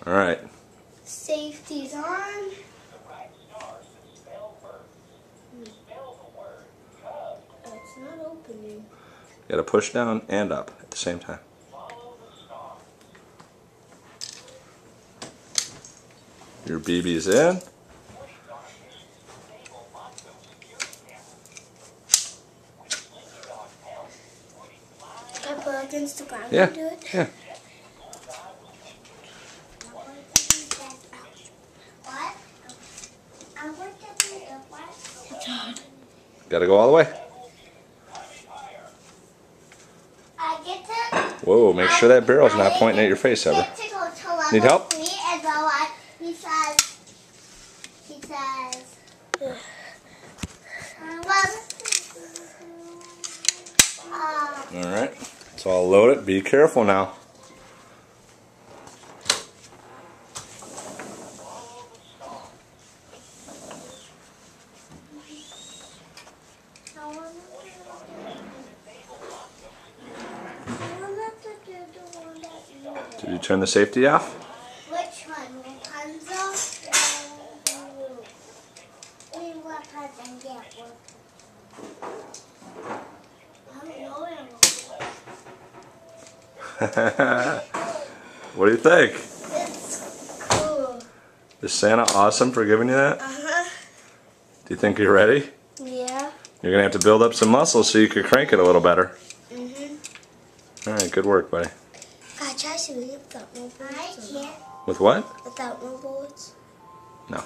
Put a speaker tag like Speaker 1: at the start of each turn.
Speaker 1: All right.
Speaker 2: Safety's on. It's not opening.
Speaker 1: You got to push down and up at the same time. Your BB's in.
Speaker 2: Can I put it against the ground
Speaker 1: Yeah.
Speaker 2: and do it?
Speaker 1: Yeah.
Speaker 2: It's hard.
Speaker 1: Got to go all the way. Whoa, make sure that barrel's not pointing at your face ever. Need help?
Speaker 3: He says,
Speaker 1: Alright, so I'll load it. Be careful now. Did you turn the safety off?
Speaker 3: which one? Rapunzel? Rapunzel, yeah. I don't know
Speaker 1: What do you think?
Speaker 2: It's cool.
Speaker 1: Is Santa awesome for giving you that?
Speaker 2: Uh-huh.
Speaker 1: Do you think you're ready?
Speaker 2: Yeah.
Speaker 1: You're going to have to build up some muscle so you can crank it a little better.
Speaker 2: Mm-hmm.
Speaker 1: Alright, good work, buddy.
Speaker 2: Gosh, I should without no bullets.
Speaker 3: I can't.
Speaker 1: With what?
Speaker 2: Without no bullets.
Speaker 1: No.